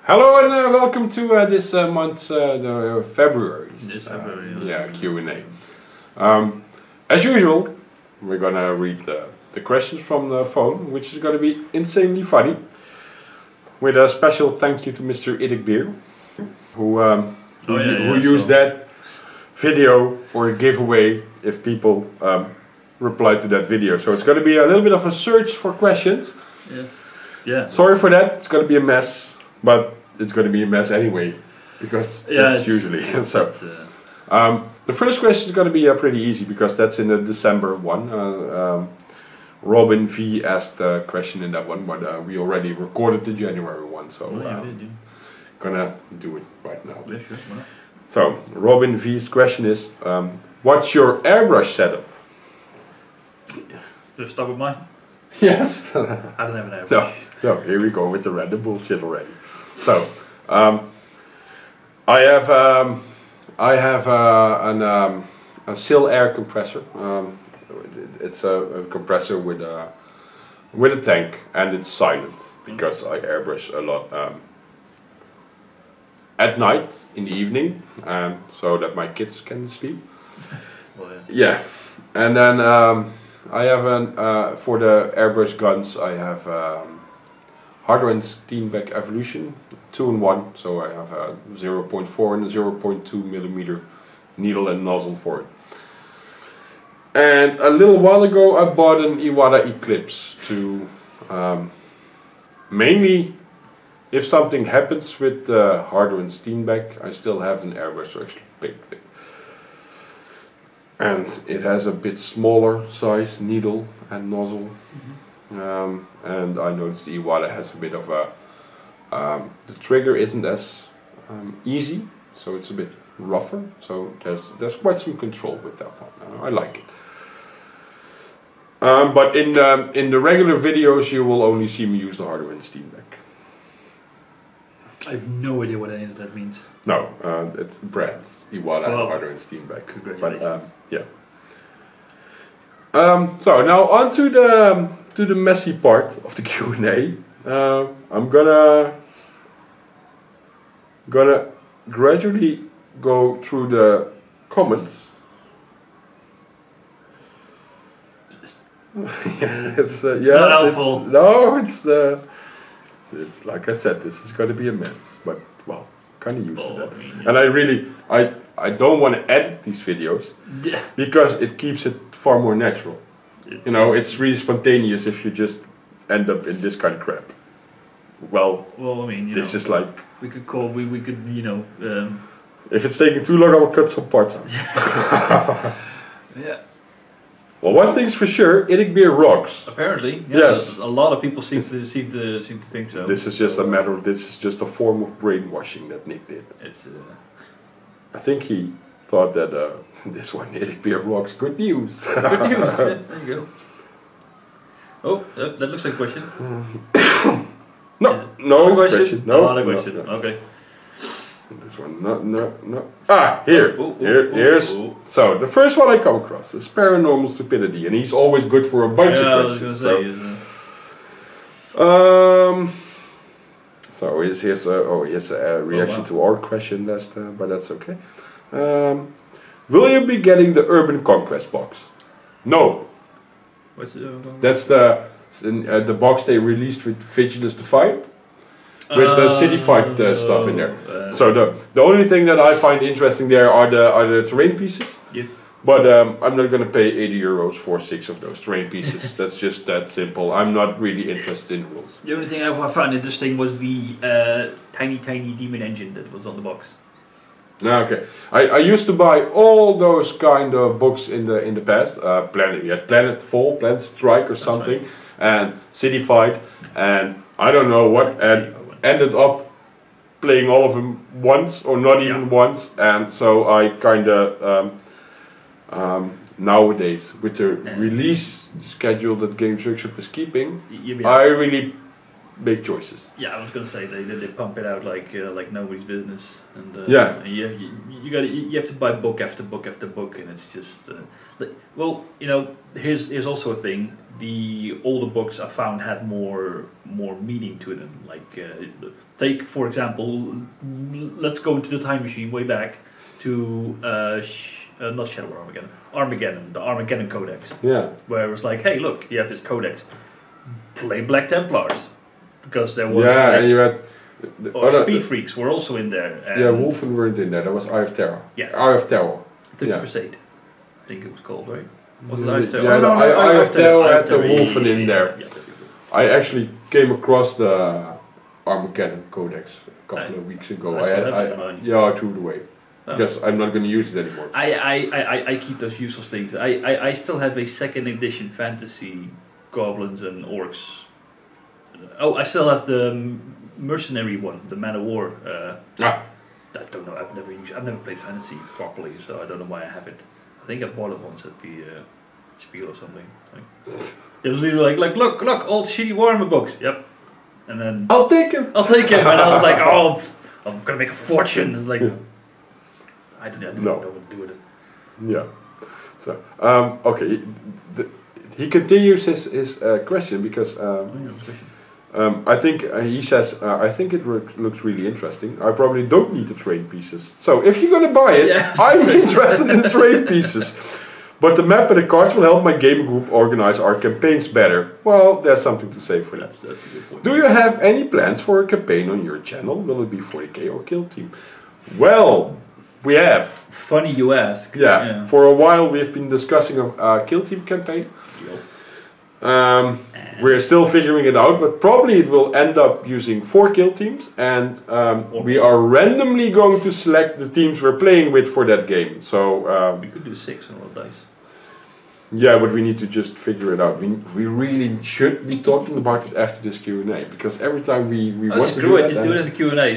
Hello and welcome to this month's February's Q&A. As usual, we're gonna read the questions from the phone, which is gonna be insanely funny. With a special thank you to Mr. IDICBeer, who used that video for a giveaway if people reply to that video. So it's gonna be a little bit of a search for questions. Yeah. Sorry for that. It's gonna be a mess. But it's going to be a mess anyway, because it's usually so. The first question is going to be pretty easy because that's in the December one. Robin V asked a question in that one, but we already recorded the January one, so gonna do it right now. Yeah, sure. So Robin V's question is, what's your airbrush setup? Just start with mine. Yes. I don't have an airbrush. No, here we go with the random bullshit already. So, I have a Sil air compressor. It's a compressor with a tank, and it's silent because I airbrush a lot at night in the evening, so that my kids can sleep. Well, yeah, and then I have for the airbrush guns I have. Hardware Steenbeck Evolution 2-in-1, so I have a 0.4 and a 0.2 millimeter needle and nozzle for it. And a little while ago I bought an Iwata Eclipse to mainly if something happens with Hardware and Steenbeck, I still have an airbrush to actually pick it. And it has a bit smaller size needle and nozzle. And I noticed the Iwata has a bit of a, the trigger isn't as easy, so it's a bit rougher, so there's quite some control with that one. I like it. But in the regular videos you will only see me use the Hardware and Steenbeck. I have no idea what any of that means. No, it's brands, Iwata and Hardware and Steenbeck. Congratulations. But, yeah. So now on to the messy part of the Q&A. I'm gonna gradually go through the comments. It's not helpful. It's like I said, this is gonna be a mess, but well, kind of used to that. And I don't want to edit these videos because it keeps it far more natural. You know, it's really spontaneous if you just end up in this kind of crap. Well, I mean, this is like we could, you know. If it's taking too long, I will cut some parts out. Yeah. Well, one thing's for sure, IDICBeer rocks. Apparently, yes. A lot of people seem to think so. This is just a matter of a form of brainwashing that Nick did. It's. I think he thought that this one IDICBeer rocks. Good news. Good news. Yeah, there you go. Oh, that looks like a question. No question. No, not a question. No. Okay. This one, no. Ah, here. Here's. So the first one I come across is Paranormal Stupidity, and he's always good for a bunch of questions. So here's a reaction to our question last, but that's okay. Will you be getting the Urban Conquest box? No. What's the That's the box they released with Vigilus the Fight, with the city fight stuff in there. So the only thing that I find interesting there are the terrain pieces. Yeah. But I'm not gonna pay 80 euros for 6 of those terrain pieces. That's just that simple. I'm not really interested in the rules. The only thing I found interesting was the tiny demon engine that was on the box. Okay, I used to buy all those kind of books in the past. Planet Fall, Planet Strike or something, right. And City Fight, and I don't know what, and ended up playing all of them once or not even once, and so I kind of nowadays with the release schedule that Games Workshop is keeping, I really make choices. Yeah, I was gonna say they pump it out like nobody's business, and you have to buy book after book after book, and it's just here's also a thing. The older books I found had more meaning to them. Like take for example, let's go into the time machine way back to not Shadow Armageddon, the Armageddon Codex. Yeah. Where it was like, hey, look, you have this codex. Play Black Templars, because there was and you had Speed Freaks were also in there. And Wolfen weren't in there. That was Eye of Terror. Yes. Eye of Terror. The Crusade, I think it was called, right? Was it Eye of Terror? Yeah, the Eye of Terror had the Wolfen in there. Yeah. I actually came across the Armageddon Codex a couple of weeks ago. I threw it away. Because I'm not going to use it anymore. I keep those useless things. I still have a second edition fantasy goblins and orcs. I still have the mercenary one, the Man of War. I don't know. I've never played fantasy properly, so I don't know why I have it. I think I bought it once at the Spiel or something. It was really like look, old shitty Warhammer books. Yep. And then I'll take him. And I was like, oh, I'm gonna make a fortune. It's like I don't know what to do with it. Yeah. So okay. He continues his question because I think he says I think it looks really interesting. I probably don't need the trade pieces. So if you're gonna buy it, I'm interested in trade pieces. But the map and the cards will help my game group organize our campaigns better. Well, there's something to say for that. That's a good point. Do you have any plans for a campaign on your channel? Will it be 40k or Killteam? Well, we have. Funny you ask. Yeah. For a while we've been discussing a Killteam campaign. We're still figuring it out, but probably it will end up using 4 kill teams, and we are randomly going to select the teams we're playing with for that game. So we could do 6 on roll dice. Yeah, but we need to just figure it out. We really should be talking about it after this Q&A, because every time we want to do it, just do it in the Q&A.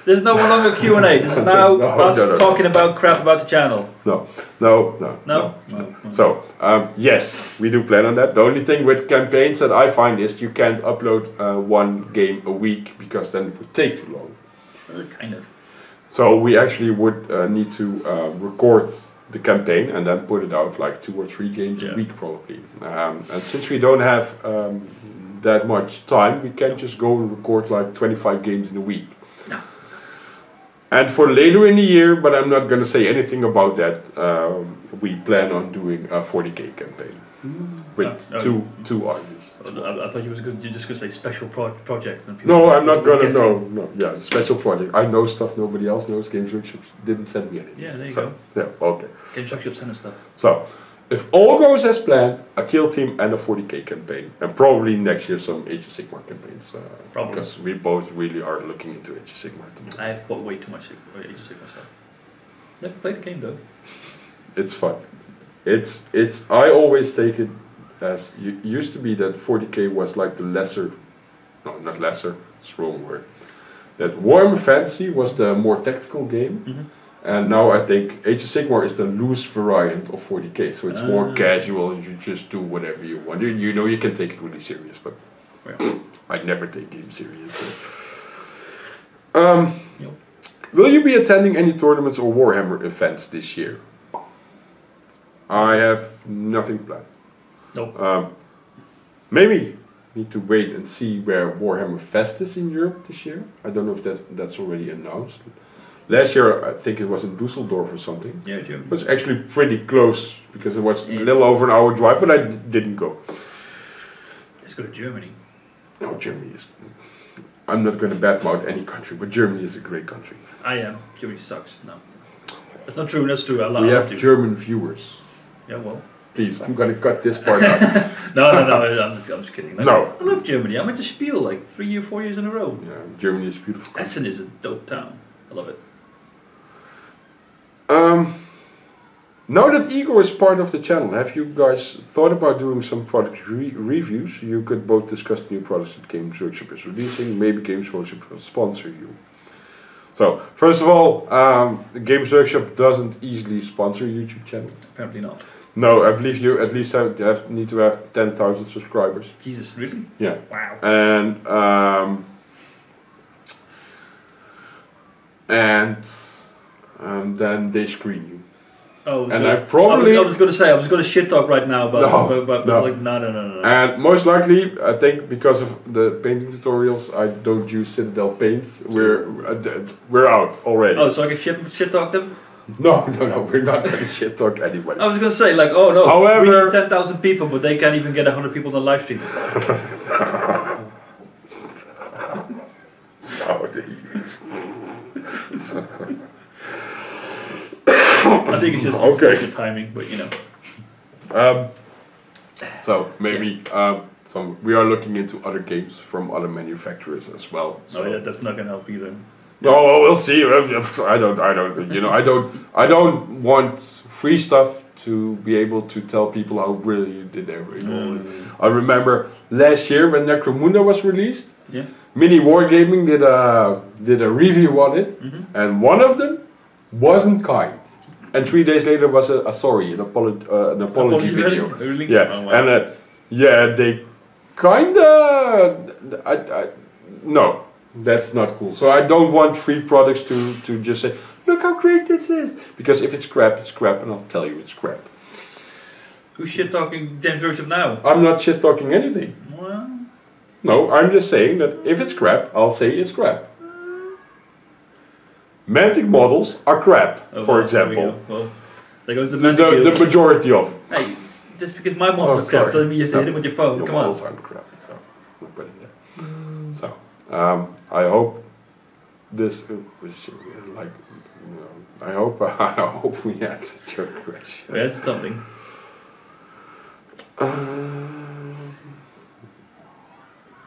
There's no longer Q&A. This is now us talking about crap about the channel. No. So, yes, we do plan on that. The only thing with campaigns that I find is you can't upload one game a week, because then it would take too long. Kind of. So we actually would need to record the campaign and then put it out like 2 or 3 games a week probably. And since we don't have that much time, we can't just go and record like 25 games in a week. No. And for later in the year, but I'm not going to say anything about that, we plan on doing a 40k campaign with two artists. I thought you were just going to say special project. And no, I'm not going to. No. Yeah, special project. I know stuff nobody else knows. Games Workshop didn't send me anything. Yeah, there you go. Yeah, okay. Games Workshop sent us stuff. So, if all goes as planned, a kill team and a 40k campaign, and probably next year some Age of Sigmar campaigns, because we both really are looking into Age of Sigmar. I have bought way too much Age of Sigmar stuff. Never played the game though. It's fun. I always take it as used to be that 40k was like the lesser, no, not lesser, it's the wrong word. That Warhammer Fantasy was the more tactical game, and now I think Age of Sigmar is the loose variant of 40k. So it's more casual, and you just do whatever you want. You know you can take it really serious, but I never take games serious. Will you be attending any tournaments or Warhammer events this year? I have nothing planned. Nope. Maybe need to wait and see where Warhammer Fest is in Europe this year. I don't know if that's already announced. Last year I think it was in Dusseldorf or something. Yeah, Germany. It was actually pretty close because it was a little over an hour drive, but I didn't go. Let's go to Germany. No, Germany is... I'm not going to badmouth any country, but Germany is a great country. I am. Germany sucks. No. That's not true, that's true. We have German viewers. Yeah, well. Please, I'm going to cut this part out. No, I'm just kidding. No. I love Germany. I went to Spiel like 3 or 4 years in a row. Yeah, Germany is a beautiful country. Essen is a dope town. I love it. Now that Igor is part of the channel, have you guys thought about doing some product reviews? You could both discuss new products that Games Workshop is releasing. Maybe Games Workshop will sponsor you. So, first of all, the Games Workshop doesn't easily sponsor YouTube channels. Apparently not. No, I believe you at least need to have 10,000 subscribers. Jesus, really? Yeah. Wow. And then they screen you. Oh, and I probably... I was going to say, I was going to shit talk right now, but no. like, no. And most likely, I think because of the painting tutorials, I don't use Citadel paints. We're out already. Oh, so I can shit talk them? No, we're not going to shit talk anybody. I was going to say, like, oh no, however, we need 10,000 people, but they can't even get 100 people on the live stream. I think it's just unfortunate timing, but you know. So maybe we are looking into other games from other manufacturers as well. So. Oh yeah, that's not gonna help either. No, well, we'll see. I don't. You know, I don't want free stuff to be able to tell people how brilliant it all is. I remember last year when Necromunda was released. Yeah. Mini Wargaming did a review on it, and one of them wasn't kind. And 3 days later was an apology video. Really? Yeah, oh, wow. And they kinda no, that's not cool. So I don't want free products to just say, look how great this is, because if it's crap, and I'll tell you it's crap. Who's shit talking James Workshop now? I'm not shit talking anything. Well. No, I'm just saying that if it's crap, I'll say it's crap. Mantic models are crap, for example. Well, there goes the Mantic. The majority of them. Hey, just because my models are crap doesn't mean you have to hit it with your phone. Come on. Models aren't crap, so we'll put it there. So, I hope this like. I hope we answered your question. We answered something.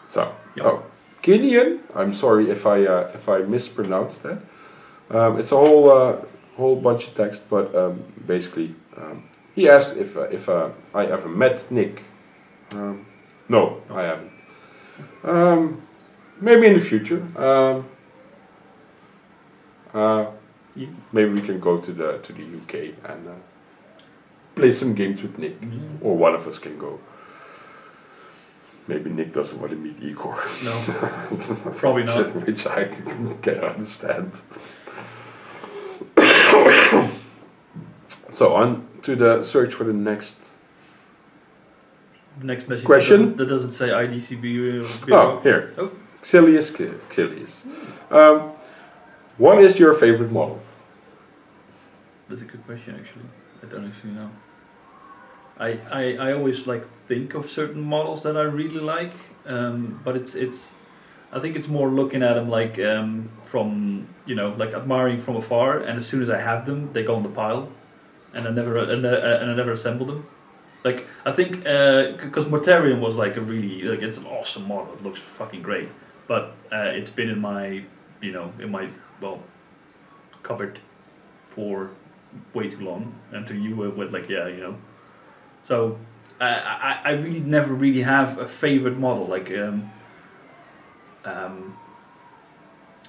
So, Kinyon. I'm sorry if I mispronounced that. It's a whole bunch of text, but basically, he asked if I ever met Nick. No, I haven't. Maybe in the future. Maybe we can go to the UK and play some games with Nick, or one of us can go. Maybe Nick doesn't want to meet Igor. No, probably not. Which I can understand. So on to the search for the next message question. That doesn't say IDICBeer. Oh, here. Oh. Xillius Xillius. What is your favorite model? That's a good question, actually. I don't actually know. I always think of certain models that I really like, but I think it's more looking at them from admiring from afar, and as soon as I have them, they go on the pile, and I never assemble them. I think because Mortarion was a really it's an awesome model. It looks fucking great, but it's been in my cupboard for way too long until you went So I really never really have a favorite model.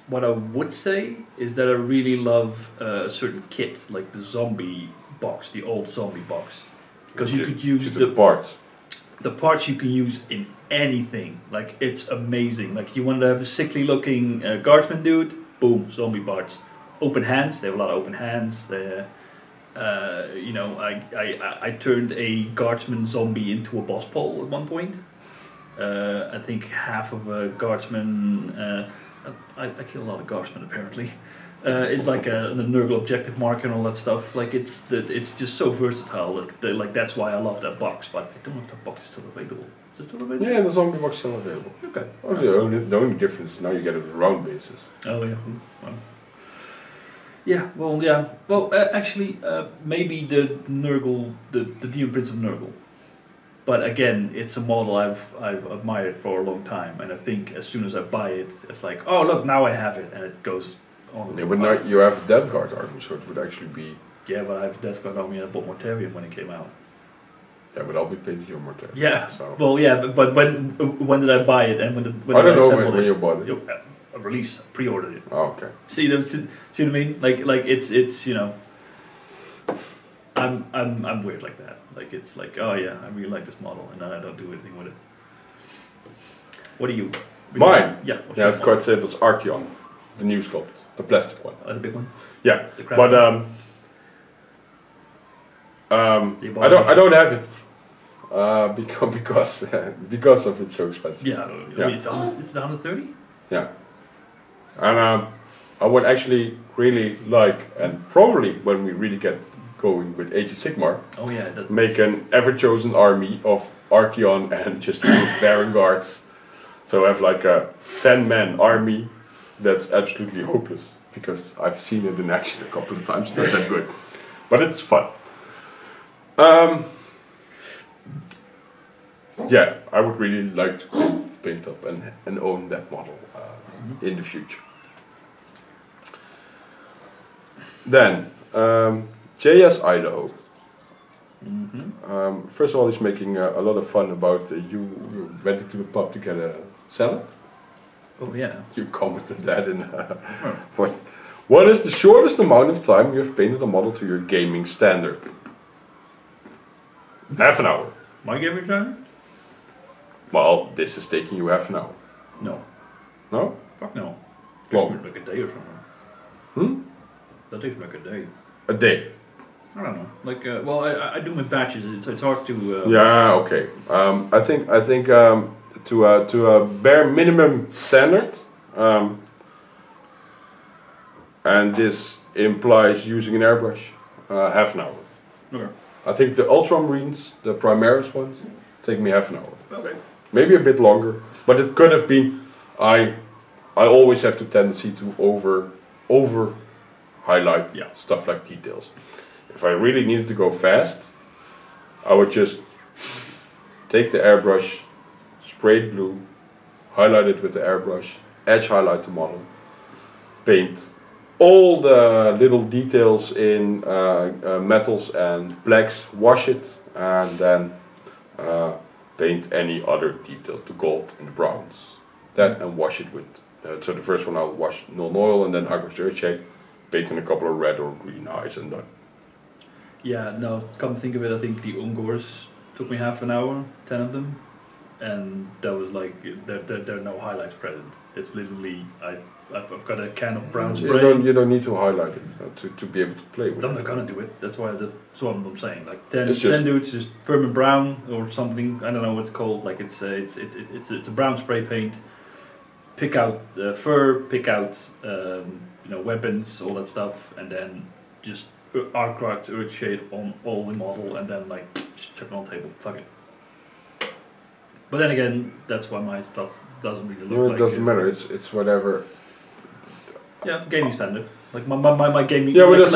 What I would say is that I really love a certain kit, like the zombie box, the old zombie box, because you could use the parts. The parts you can use in anything. It's amazing. You want to have a sickly looking guardsman dude, boom, zombie parts. Open hands. They have a lot of open hands. I turned a guardsman zombie into a boss pole at one point. I think half of a guardsman. I kill a lot of guardsmen apparently. It's like a Nurgle objective marker and all that stuff. It's just so versatile. That's why I love that box. But I don't know if that box is still available. Is it still available? Yeah, the zombie box is still available. Okay. The only difference is now you get it on a round basis. Oh yeah. Well. Yeah, well, yeah. Well, actually, maybe the Nurgle, the Demon Prince of Nurgle. But again, it's a model I've admired for a long time, and I think as soon as I buy it, it's like, oh look, now I have it, and it goes on. Yeah, but now you have Death Guard army, so it would actually be. Yeah, but I have Death Guard army and I bought Mortarion when it came out. Yeah, but I'll be painting your Mortarion. Yeah. So. Well, yeah, but when did I buy it, and when I don't know when you bought it. A release, pre-ordered it. Oh, okay. See what I mean? It's I'm weird like that. Like it's like, oh yeah, I really like this model, and then I don't do anything with it. What are you? Mine? Yeah. Yeah, it's quite simple. It's Archeon, the new sculpt, the plastic one. The big one. Yeah, the but I don't have it because of it's so expensive. Yeah, I mean, it's 130. Yeah, and I would actually really like, and probably when we really get going with Age of Sigmar, make an ever-chosen army of Archeon and just Baron guards. So I have like a 10-man army that's absolutely hopeless, because I've seen it in action a couple of times, not that good. But it's fun. Yeah, I would really like to paint up and own that model in the future. Then, JS Idaho. First of all, he's making a lot of fun about you went to the pub to get a salad. Oh yeah. You commented that in what is the shortest amount of time you have painted a model to your gaming standard? Half an hour. My gaming standard? Well, this is taking you half an hour. No. No? Fuck no. Long. Takes me like a day or something. That takes me like a day. A day? I don't know. Like, well, I do my batches. It's hard to. Yeah. Okay. I think to a bare minimum standard, and this implies using an airbrush, half an hour. Okay. I think the ultramarines, the Primaris ones, take me half an hour. Okay. Maybe a bit longer, but it could have been. I always have the tendency to over highlight stuff like details. If I really needed to go fast, I would just take the airbrush, spray it blue, highlight it with the airbrush, edge highlight the model, paint all the little details in metals and blacks, wash it, and then paint any other detail to gold and browns. That and wash it with, so the first one I'll wash non-oil and then airbrush earthshade, paint in a couple of red or green eyes and done. Yeah, no, come to think of it, I think the Ungors took me half an hour, 10 of them, and that was like, there are no highlights present. It's literally, I've got a can of brown spray. You don't need to highlight it to be able to play with it. I'm not gonna do it, that's what I'm saying. Like 10 dudes, just Furman Brown or something, I don't know what it's called, like it's a brown spray paint. Pick out fur, pick out weapons, all that stuff, and then just arc earthshade on all the model, and then like just chuck it on the table. Fuck it. But then again, that's why my stuff doesn't really look like. It doesn't matter. It's whatever. Yeah, gaming standard. Like my gaming. Yeah, but it's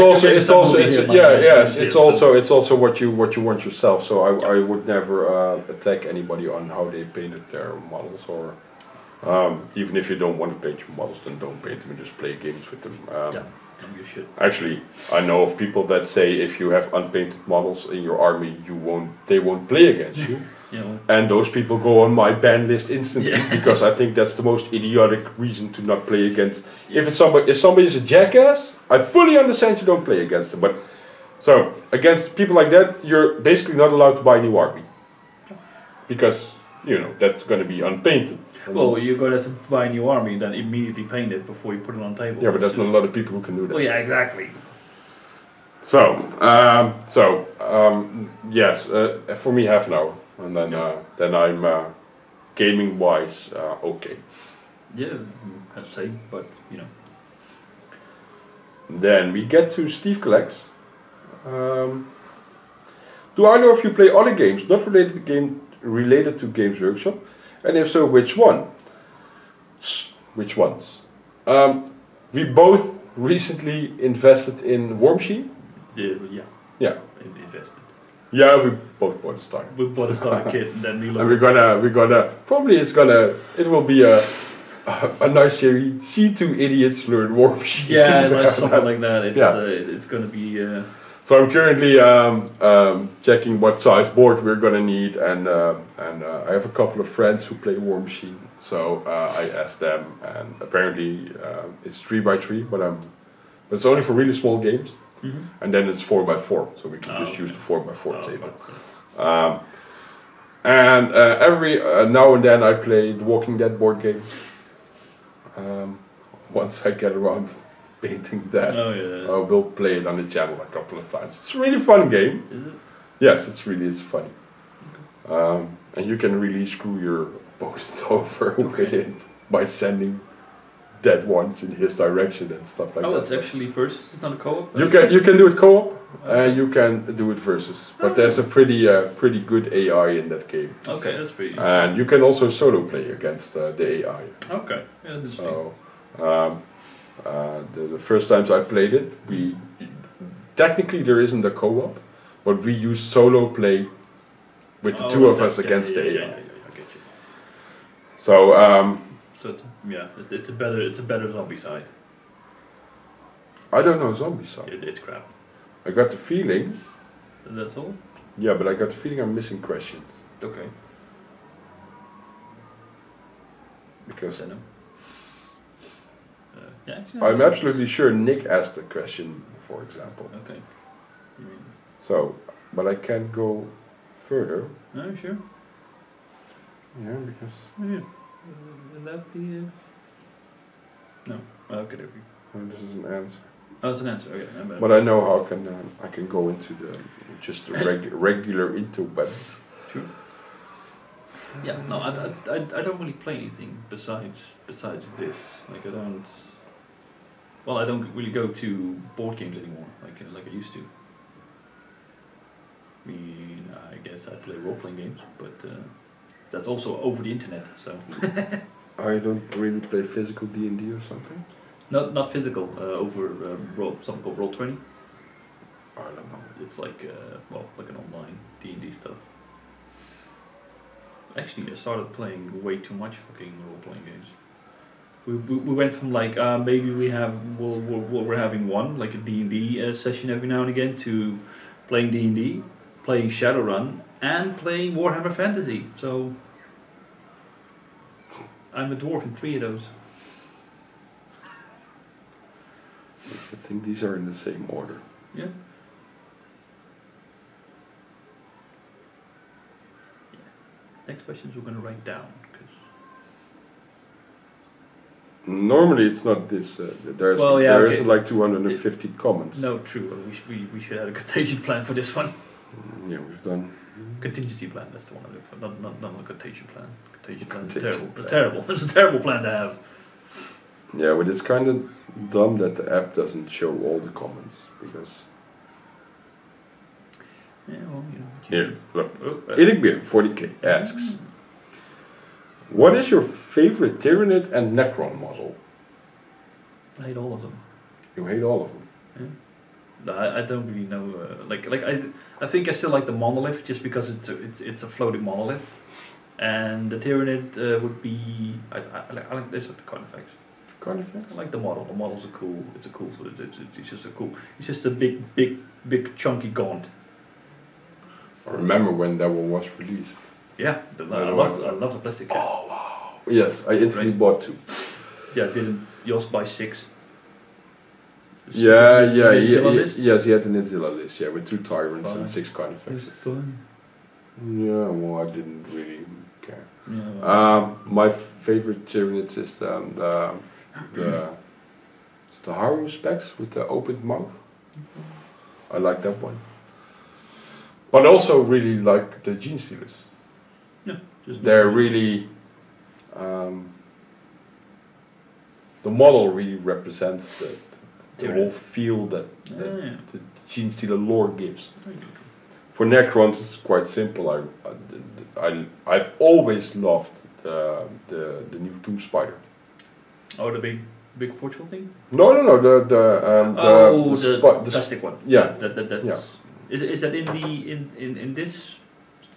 also what you want yourself. So I would never attack anybody on how they painted their models, or even if you don't want to paint your models, then don't paint them and just play games with them. Actually, I know of people that say if you have unpainted models in your army, they won't play against you. And those people go on my ban list instantly, because I think that's the most idiotic reason to not play against. If somebody is a jackass, I fully understand you don't play against them. But so against people like that, you're basically not allowed to buy a new army, because that's going to be unpainted. Well, you're going to have to buy a new army, then immediately paint it before you put it on the table. Yeah, but there's not a lot of people who can do that. Well, yeah, exactly. So, yes, for me half an hour, and then I'm gaming wise okay. Yeah, I'd say, but Then we get to Steve Collects. Do I know if you play other games not related to Games Workshop, and if so, which one? Which ones? We both recently invested in War Machine. Yeah. Invested. Yeah, we both bought a starter. We bought a starter kit, and then we're gonna probably it will be a nice series. C2 idiots learn War Machine. Yeah, like something like that. It's gonna be. So I'm currently checking what size board we're gonna need, and I have a couple of friends who play War Machine, so I asked them, and apparently it's 3x3, but it's only for really small games. and then it's 4x4, so we can just use the 4x4 table. And every now and then I play the Walking Dead board game. Once I get around painting that, I will play it on the channel a couple of times. It's a really fun game. Is it? Yes, it's funny. And you can really screw your opponent over with it by sending dead ones in his direction and stuff like that. Oh, it's actually versus, it's not a co-op? You can do it co-op, and you can do it versus. But there's a pretty good AI in that game. Okay, that's pretty interesting. And you can also solo play against the AI. Okay, yeah, that's interesting. So, the first times I played it, technically there isn't a co-op, but we use solo play with the two of us against the AI. Yeah, I get you. So, so it's a better zombie side. I don't know zombie side. It's crap. I got the feeling. That's all? Yeah, but I got the feeling I'm missing questions. Okay. Because I'm absolutely sure Nick asked a question, for example. Okay. So, but I can't go further. No, sure. Yeah, because. Would that be? No. Okay, there we go. This is an answer. Oh, it's an answer. Okay. But I know how I can go into the just regular interwebs. True. Yeah. No, I don't really play anything besides this. Like I don't really go to board games anymore, like I used to. I mean, I guess I play role-playing games, but that's also over the internet, so. I don't really play physical D&D or something? Not physical, over something called Roll20. I don't know. It's like, like an online D&D stuff. Actually, I started playing way too much fucking role-playing games. We went from like maybe we're having one like a D&D session every now and again to playing D&D, playing Shadowrun, and playing Warhammer Fantasy. So I'm a dwarf in 3 of those. I think these are in the same order. Yeah. Next questions we're going to write down. Normally it's not this. There isn't like 250 comments. No, true. We should have a contagion plan for this one. Yeah, we've done. Contingency plan. That's the one I look for. Not a contagion plan. Contagion plan is terrible. It's terrible. It's a terrible plan to have. Yeah, but it's kind of dumb that the app doesn't show all the comments because. Yeah, well, Here, look. IDICBeer 40k asks. What is your favorite Tyranid and Necron model? I hate all of them. You hate all of them? Yeah. No, I don't really know. I think I still like the monolith just because it's a floating monolith, and the Tyranid would be I like this with the Carnifex. Carnifex? I like the model. The models are cool. It's just a big chunky gaunt. I remember when that one was released. Yeah, I love the plastic cap. Oh wow! Yes, I instantly bought 2. Yeah, didn't yours buy 6? Yeah. Yes, he had the Nidzilla list. Yeah, with 2 tyrants and 6 carnifexes. Fun. Yeah, well, I didn't really care. Yeah. My favorite Tyranids is the Haru specs with the opened mouth. I like that one. But also really like the Gene Stealers. Yeah, they're really the model really represents the whole feel that the Gene Stealer lore gives. For Necrons, it's quite simple. I've always loved the new Tomb Spider. Oh, the big fortune thing? No, the plastic one. Yeah, yeah. Is that in this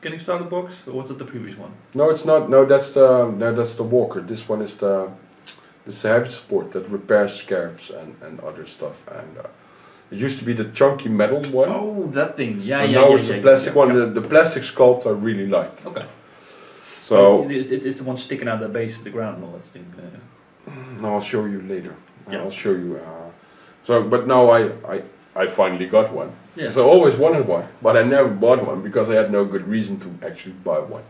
Getting Started box, or was it the previous one? No, it's not. No, that's the Walker. This one is the heavy support that repairs scarabs and other stuff. And it used to be the chunky metal one. Oh, that thing. Yeah, and now it's the plastic one. Yeah. The plastic sculpt I really like. Okay. So it's the one sticking out of the base of the ground and all that thing. No, I'll show you later. Yeah. I'll show you. But now I I finally got one. Yeah. So I always wanted one, but I never bought one because I had no good reason to actually buy one.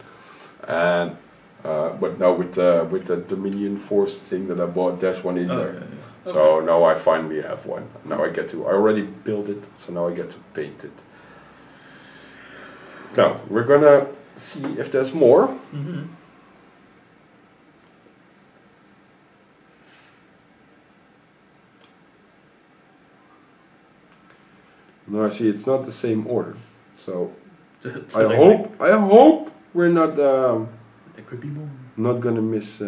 And but now with the Dominion Force thing that I bought, there's one in there. Yeah. So now I finally have one. Now I already built it, so now I get to paint it. Now we're gonna see if there's more. Mm-hmm. No, I see it's not the same order. So I hope we're not. There could be more. Not gonna miss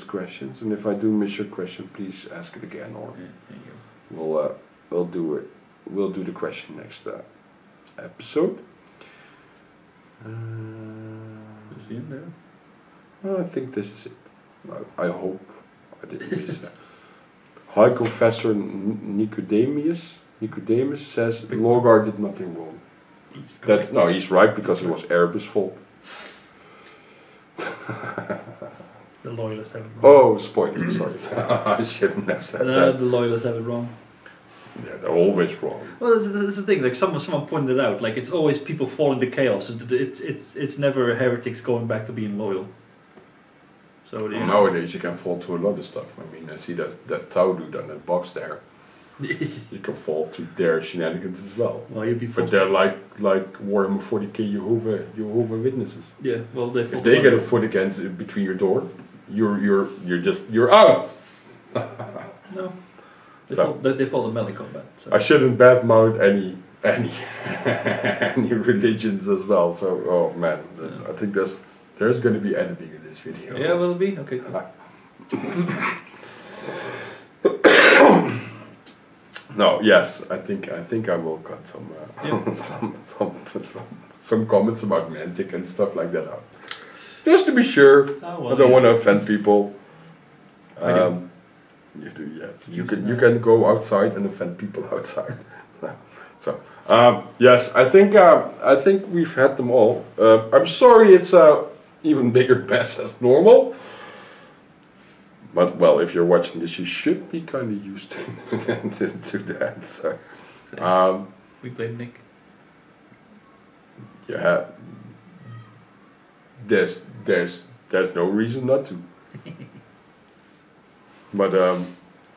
questions, and if I do miss your question, please ask it again, or we'll do it. We'll do the question next episode. Is the end there? Well, I think this is it. I hope I didn't miss that. High Confessor Nicodemus says Lorgar did nothing wrong. He's right because it was Erebus' fault. The loyalists have it wrong. Oh, spoiler, sorry. I shouldn't have said that. The loyalists have it wrong. Yeah, they're always wrong. Well, that's the thing. Like someone pointed out, like it's always people falling to chaos. It's never heretics going back to being loyal. So nowadays you can fall to a lot of stuff. I mean, I see that Tau dude on that box there. You can fall to their shenanigans as well. Well, you'd be. But they're like Warhammer 40k Jehovah Witnesses. Yeah, well, if they get a foot against between your door, you're out. No. They fall in melee combat. So. I shouldn't badmouth any religions as well. So, oh man, I think there's going to be editing in this video. Yeah, will it be? Okay. No, yes, I think I will cut some comments about Mantic and stuff like that out, just to be sure. I don't want to offend people. You do, yes. You can go outside and offend people outside. So yes, I think we've had them all. I'm sorry, it's a even bigger mess as normal. But well, if you're watching this, you should be kind of used to that. So, we played Nick. Yeah. There's no reason not to. But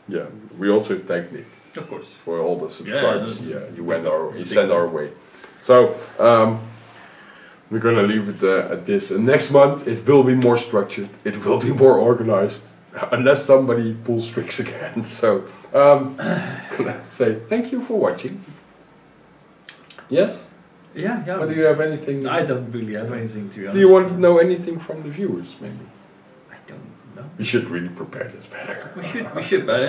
yeah, we also thank Nick, of course, for all the subscribers he sent our way. So we're gonna leave it at this. And next month it will be more structured. It will be more organized. Unless somebody pulls tricks again. So, gonna say thank you for watching. Yes? Yeah. But do you have anything? I don't really have anything to be honest. Do you want to know anything from the viewers, maybe? I don't know. We should really prepare this better. We should, but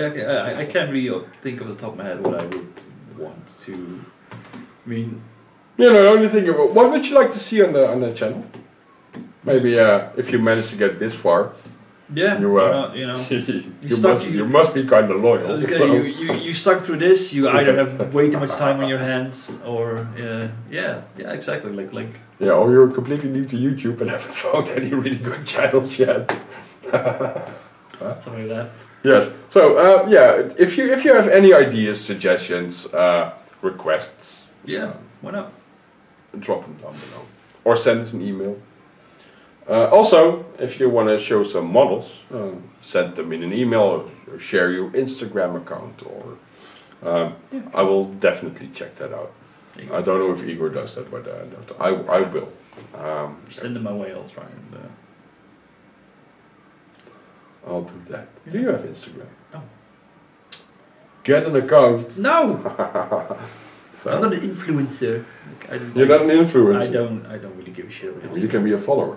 I can't really think off the top of my head what I would want to. I mean, the only thing about what would you like to see on the channel? Maybe if you manage to get this far. Yeah, you must be kind of loyal. So. You stuck through this. You either have way too much time on your hands, or yeah, exactly. Like yeah, or you're completely new to YouTube and haven't found any really good channels yet. Something like that. Yes. So yeah, if you have any ideas, suggestions, requests, why not? Drop them down below, or send us an email. Also, if you want to show some models, send them in an email or share your Instagram account, or I will definitely check that out. I don't know if Igor does that, but I will. Send them my way, I'll try and... I'll do that. Yeah. Do you have Instagram? No. Get an account. No! So. I'm not an influencer. You're not an influencer? I don't really give a shit about it. You can be a follower.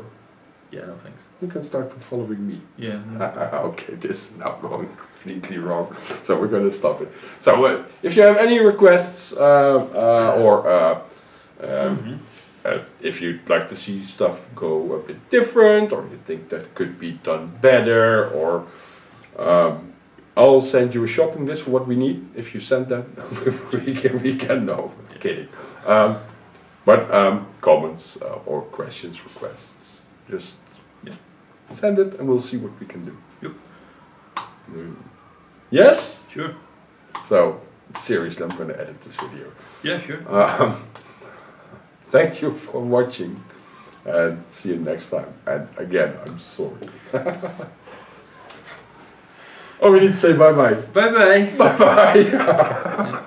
Yeah, no thanks. You can start with following me. Yeah. No. Okay, this is now going completely wrong. So we're going to stop it. So if you have any requests or if you'd like to see stuff go a bit different, or you think that could be done better, or I'll send you a shopping list for what we need. If you send that, we can no, I'm kidding. But comments or questions, requests, just send it and we'll see what we can do. Yep. Yes? Sure. So, Seriously, I'm going to edit this video. Yeah, sure. Thank you for watching, and see you next time. And again, I'm sorry. Oh, we need to say bye-bye. Bye-bye. Bye-bye.